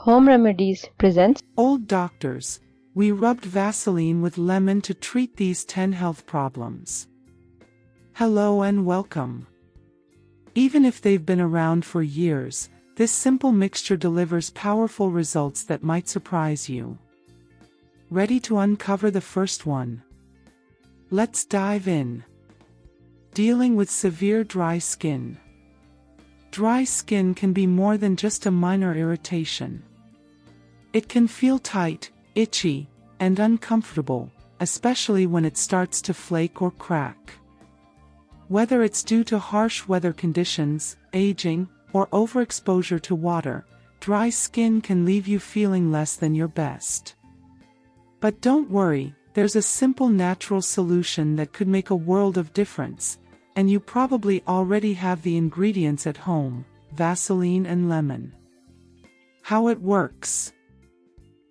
Home Remedies presents Old Doctors. We rubbed Vaseline with lemon to treat these 10 health problems. Hello and welcome. Even if they've been around for years, this simple mixture delivers powerful results that might surprise you. Ready to uncover the first one? Let's dive in. Dealing with severe dry skin. Dry skin can be more than just a minor irritation. It can feel tight, itchy, and uncomfortable, especially when it starts to flake or crack. Whether it's due to harsh weather conditions, aging, or overexposure to water, dry skin can leave you feeling less than your best. But don't worry, there's a simple natural solution that could make a world of difference, and you probably already have the ingredients at home: Vaseline and lemon. How it works.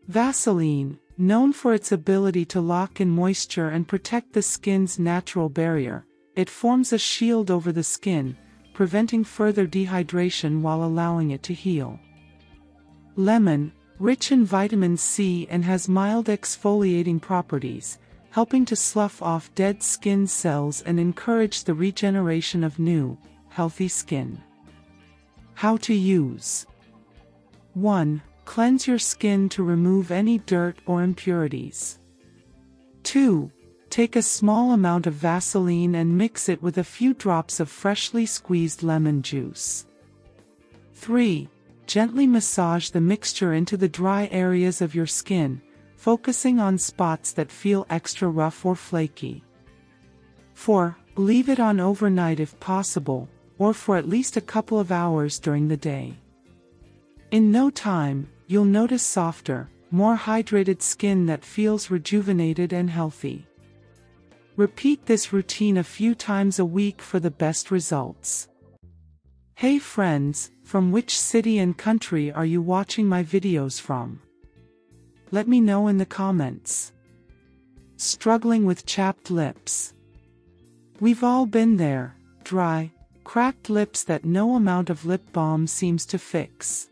Vaseline, known for its ability to lock in moisture and protect the skin's natural barrier, it forms a shield over the skin, preventing further dehydration while allowing it to heal. Lemon, rich in vitamin C and has mild exfoliating properties, helping to slough off dead skin cells and encourage the regeneration of new, healthy skin. How to use. 1. Cleanse your skin to remove any dirt or impurities. 2. Take a small amount of Vaseline and mix it with a few drops of freshly squeezed lemon juice. 3. Gently massage the mixture into the dry areas of your skin, focusing on spots that feel extra rough or flaky. 4. Leave it on overnight if possible, or for at least a couple of hours during the day. In no time, you'll notice softer, more hydrated skin that feels rejuvenated and healthy. Repeat this routine a few times a week for the best results. Hey friends, from which city and country are you watching my videos from? Let me know in the comments. Struggling with chapped lips. We've all been there: dry, cracked lips that no amount of lip balm seems to fix.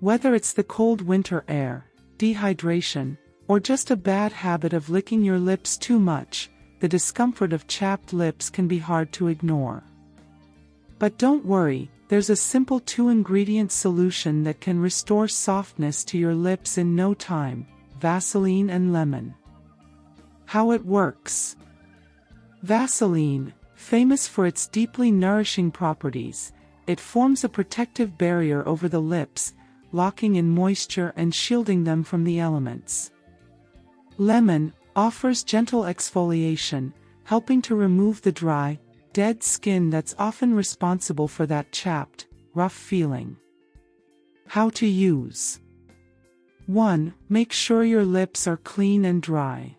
Whether it's the cold winter air, dehydration, or just a bad habit of licking your lips too much, the discomfort of chapped lips can be hard to ignore. But don't worry, there's a simple 2-ingredient solution that can restore softness to your lips in no time: Vaseline and lemon. How it works. Vaseline, famous for its deeply nourishing properties, it forms a protective barrier over the lips, locking in moisture and shielding them from the elements. Lemon offers gentle exfoliation, helping to remove the dry, dead skin that's often responsible for that chapped, rough feeling. How to use. 1. Make sure your lips are clean and dry.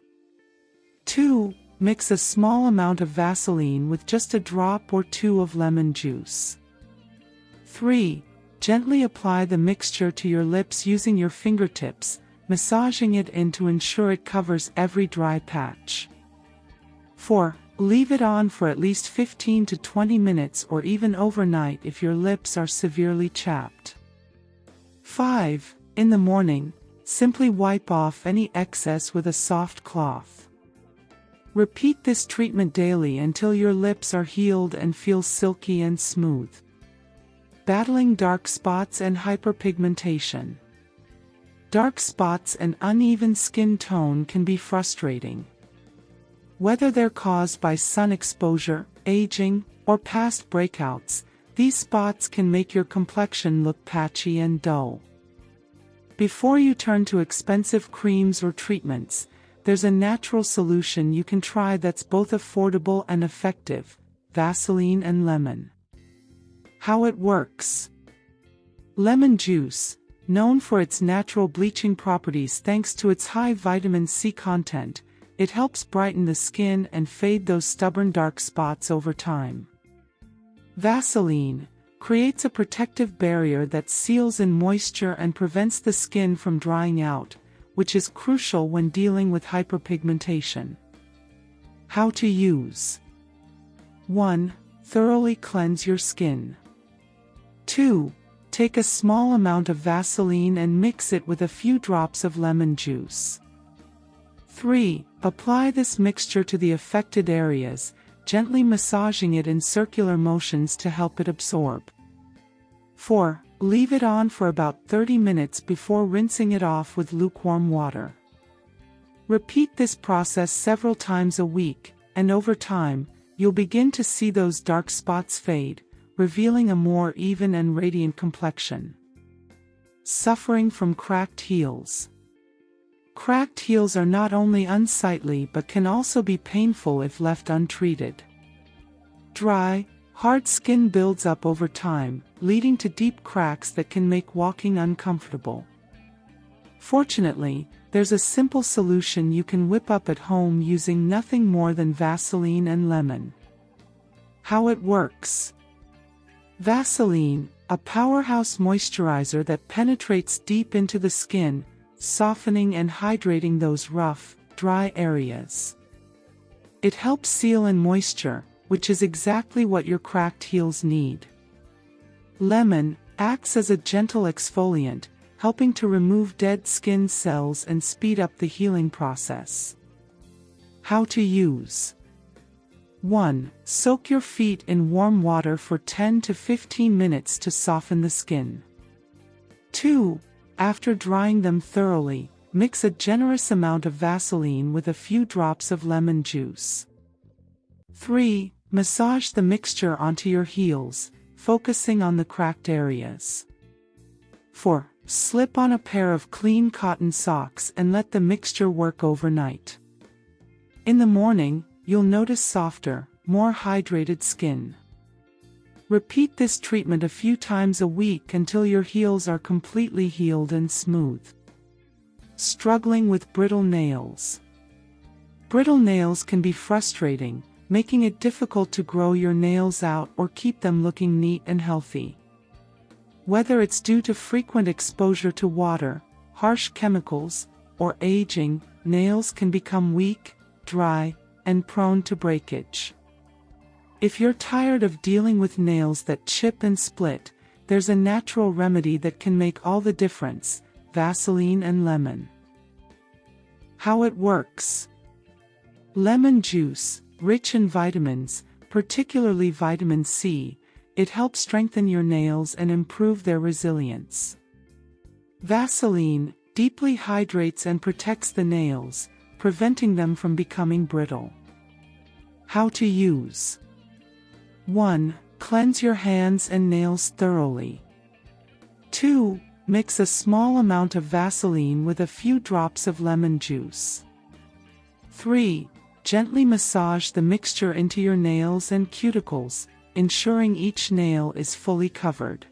2. Mix a small amount of Vaseline with just a drop or 2 of lemon juice. 3. Gently apply the mixture to your lips using your fingertips, massaging it in to ensure it covers every dry patch. 4. Leave it on for at least 15 to 20 minutes or even overnight if your lips are severely chapped. 5. In the morning, simply wipe off any excess with a soft cloth. Repeat this treatment daily until your lips are healed and feel silky and smooth. Battling dark spots and hyperpigmentation. Dark spots and uneven skin tone can be frustrating. Whether they're caused by sun exposure, aging, or past breakouts, these spots can make your complexion look patchy and dull. Before you turn to expensive creams or treatments, there's a natural solution you can try that's both affordable and effective: Vaseline and lemon. How it works. Lemon juice, known for its natural bleaching properties thanks to its high vitamin C content, it helps brighten the skin and fade those stubborn dark spots over time. Vaseline creates a protective barrier that seals in moisture and prevents the skin from drying out, which is crucial when dealing with hyperpigmentation. How to use. 1. Thoroughly cleanse your skin. 2. take a small amount of Vaseline and mix it with a few drops of lemon juice. 3. Apply this mixture to the affected areas, gently massaging it in circular motions to help it absorb. 4. Leave it on for about 30 minutes before rinsing it off with lukewarm water. Repeat this process several times a week, and over time, you'll begin to see those dark spots fade, revealing a more even and radiant complexion. Suffering from cracked heels. Cracked heels are not only unsightly but can also be painful if left untreated. Dry, hard skin builds up over time, leading to deep cracks that can make walking uncomfortable. Fortunately, there's a simple solution you can whip up at home using nothing more than Vaseline and lemon. How it works. Vaseline, a powerhouse moisturizer that penetrates deep into the skin, softening and hydrating those rough, dry areas. It helps seal in moisture, which is exactly what your cracked heels need. Lemon acts as a gentle exfoliant, helping to remove dead skin cells and speed up the healing process. How to use. 1. Soak your feet in warm water for 10 to 15 minutes to soften the skin. 2. After drying them thoroughly, mix a generous amount of Vaseline with a few drops of lemon juice. 3. Massage the mixture onto your heels, focusing on the cracked areas. 4. Slip on a pair of clean cotton socks and let the mixture work overnight. In the morning, you'll notice softer, more hydrated skin. Repeat this treatment a few times a week until your heels are completely healed and smooth. Struggling with brittle nails. Brittle nails can be frustrating, making it difficult to grow your nails out or keep them looking neat and healthy. Whether it's due to frequent exposure to water, harsh chemicals, or aging, nails can become weak, dry, and prone to breakage. If you're tired of dealing with nails that chip and split, there's a natural remedy that can make all the difference: Vaseline and lemon. How it works. Lemon juice, rich in vitamins, particularly vitamin C, it helps strengthen your nails and improve their resilience. Vaseline deeply hydrates and protects the nails, preventing them from becoming brittle. How to use. 1. Cleanse your hands and nails thoroughly. 2. Mix a small amount of Vaseline with a few drops of lemon juice. 3. Gently massage the mixture into your nails and cuticles, ensuring each nail is fully covered.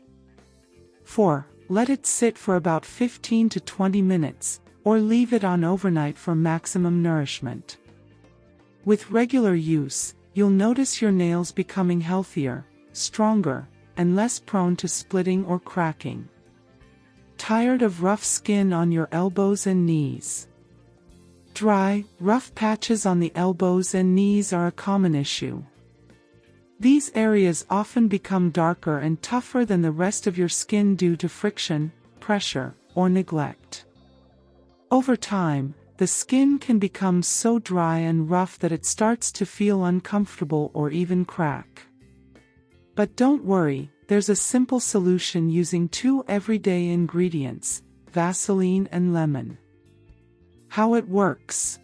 4. Let it sit for about 15 to 20 minutes, or leave it on overnight for maximum nourishment. With regular use, you'll notice your nails becoming healthier, stronger, and less prone to splitting or cracking. Tired of rough skin on your elbows and knees? Dry, rough patches on the elbows and knees are a common issue. These areas often become darker and tougher than the rest of your skin due to friction, pressure, or neglect. Over time, the skin can become so dry and rough that it starts to feel uncomfortable or even crack. But don't worry, there's a simple solution using 2 everyday ingredients: Vaseline and lemon. How it works.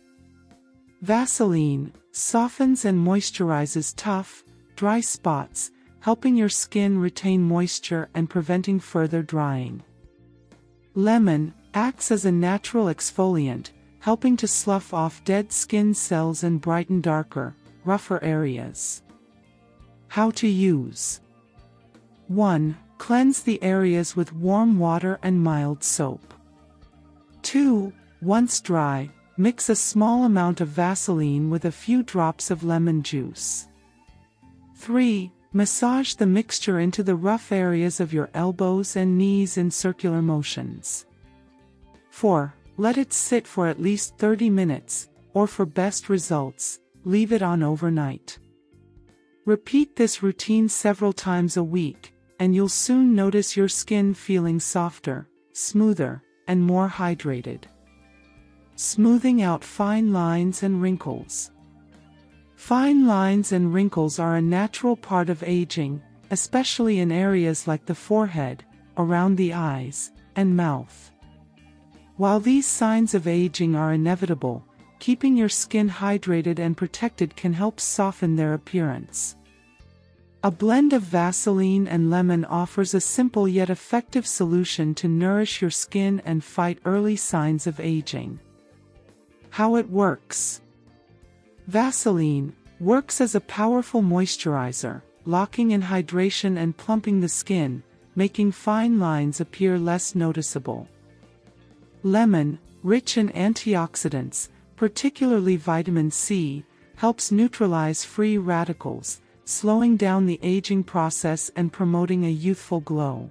Vaseline softens and moisturizes tough, dry spots, helping your skin retain moisture and preventing further drying. Lemon acts as a natural exfoliant, helping to slough off dead skin cells and brighten darker, rougher areas. How to use. 1. Cleanse the areas with warm water and mild soap. 2. Once dry, mix a small amount of Vaseline with a few drops of lemon juice. 3. Massage the mixture into the rough areas of your elbows and knees in circular motions. 4. Let it sit for at least 30 minutes, or for best results, leave it on overnight. Repeat this routine several times a week, and you'll soon notice your skin feeling softer, smoother, and more hydrated. Smoothing out fine lines and wrinkles. Fine lines and wrinkles are a natural part of aging, especially in areas like the forehead, around the eyes, and mouth. While these signs of aging are inevitable, keeping your skin hydrated and protected can help soften their appearance. A blend of Vaseline and lemon offers a simple yet effective solution to nourish your skin and fight early signs of aging. How it works. Vaseline works as a powerful moisturizer, locking in hydration and plumping the skin, making fine lines appear less noticeable. Lemon, rich in antioxidants, particularly vitamin C, helps neutralize free radicals, slowing down the aging process and promoting a youthful glow.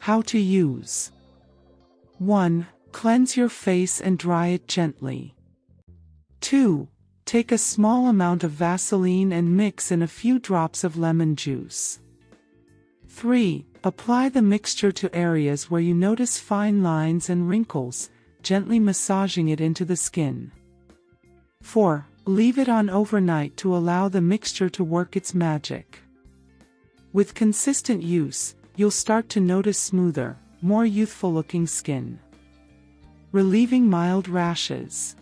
How to use. 1. Cleanse your face and dry it gently. 2. Take a small amount of Vaseline and mix in a few drops of lemon juice. 3. Apply the mixture to areas where you notice fine lines and wrinkles, gently massaging it into the skin. 4. Leave it on overnight to allow the mixture to work its magic. With consistent use, you'll start to notice smoother, more youthful-looking skin. Relieving mild rashes.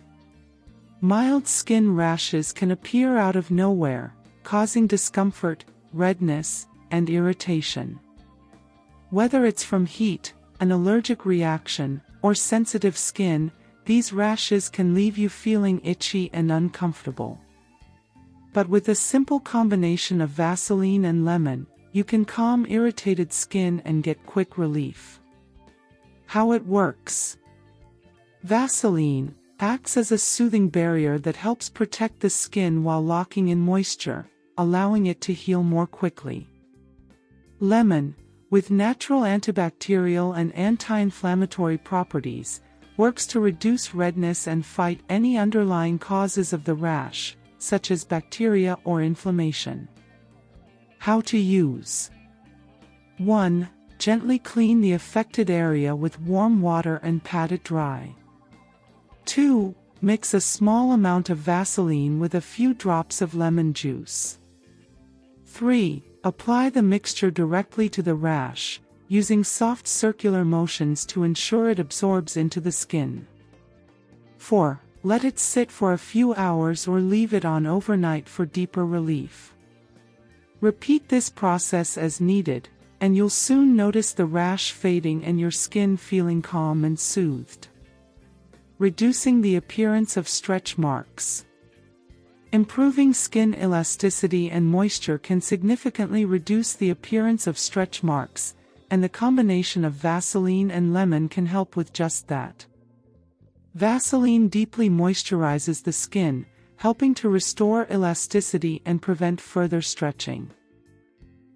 Mild skin rashes can appear out of nowhere, causing discomfort, redness, and irritation. Whether it's from heat, an allergic reaction, or sensitive skin, these rashes can leave you feeling itchy and uncomfortable. But with a simple combination of Vaseline and lemon, you can calm irritated skin and get quick relief. How it works. Vaseline acts as a soothing barrier that helps protect the skin while locking in moisture, allowing it to heal more quickly. Lemon, with natural antibacterial and anti-inflammatory properties, works to reduce redness and fight any underlying causes of the rash, such as bacteria or inflammation. How to use. 1. Gently clean the affected area with warm water and pat it dry. 2. Mix a small amount of Vaseline with a few drops of lemon juice. 3. Apply the mixture directly to the rash, using soft circular motions to ensure it absorbs into the skin. 4. Let it sit for a few hours or leave it on overnight for deeper relief. Repeat this process as needed, and you'll soon notice the rash fading and your skin feeling calm and soothed. Reducing the appearance of stretch marks. Improving skin elasticity and moisture can significantly reduce the appearance of stretch marks, and the combination of Vaseline and lemon can help with just that. Vaseline deeply moisturizes the skin, helping to restore elasticity and prevent further stretching.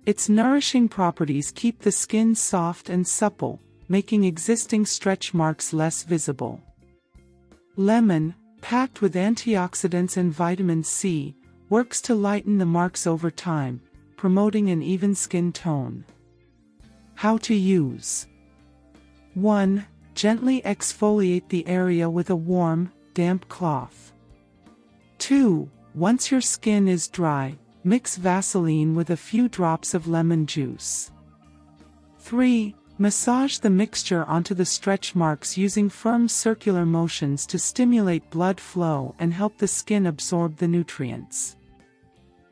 Its nourishing properties keep the skin soft and supple, making existing stretch marks less visible. Lemon, packed with antioxidants and vitamin C, works to lighten the marks over time, promoting an even skin tone. How to use. 1. Gently exfoliate the area with a warm, damp cloth. 2. Once your skin is dry, mix Vaseline with a few drops of lemon juice. 3. Massage the mixture onto the stretch marks using firm circular motions to stimulate blood flow and help the skin absorb the nutrients.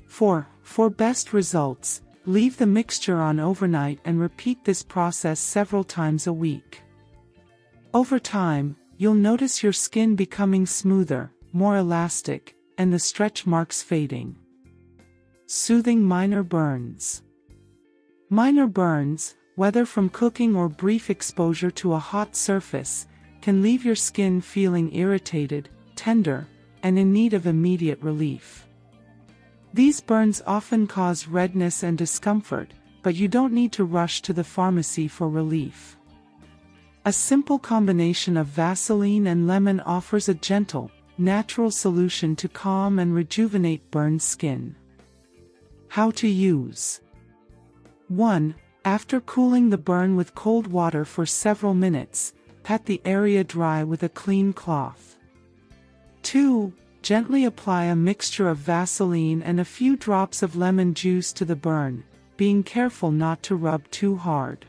4. For best results, leave the mixture on overnight and repeat this process several times a week. Over time, you'll notice your skin becoming smoother, more elastic, and the stretch marks fading. Soothing minor burns. Minor burns, whether from cooking or brief exposure to a hot surface, can leave your skin feeling irritated, tender, and in need of immediate relief. These burns often cause redness and discomfort, but you don't need to rush to the pharmacy for relief. A simple combination of Vaseline and lemon offers a gentle, natural solution to calm and rejuvenate burned skin. How to use. 1. After cooling the burn with cold water for several minutes, pat the area dry with a clean cloth. 2. Gently apply a mixture of Vaseline and a few drops of lemon juice to the burn, being careful not to rub too hard.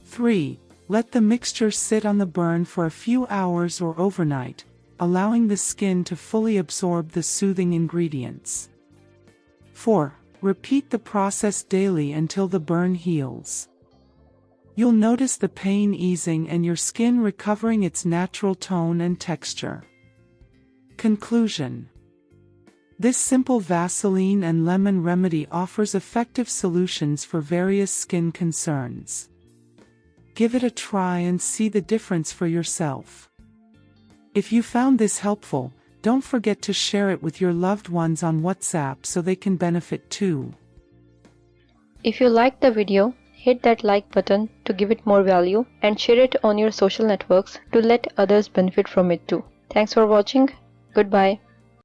3. Let the mixture sit on the burn for a few hours or overnight, allowing the skin to fully absorb the soothing ingredients. 4. Repeat the process daily until the burn heals. You'll notice the pain easing and your skin recovering its natural tone and texture. Conclusion. This simple Vaseline and lemon remedy offers effective solutions for various skin concerns. Give it a try and see the difference for yourself. If you found this helpful, don't forget to share it with your loved ones on WhatsApp so they can benefit too. If you liked the video, hit that like button to give it more value and share it on your social networks to let others benefit from it too. Thanks for watching. Goodbye.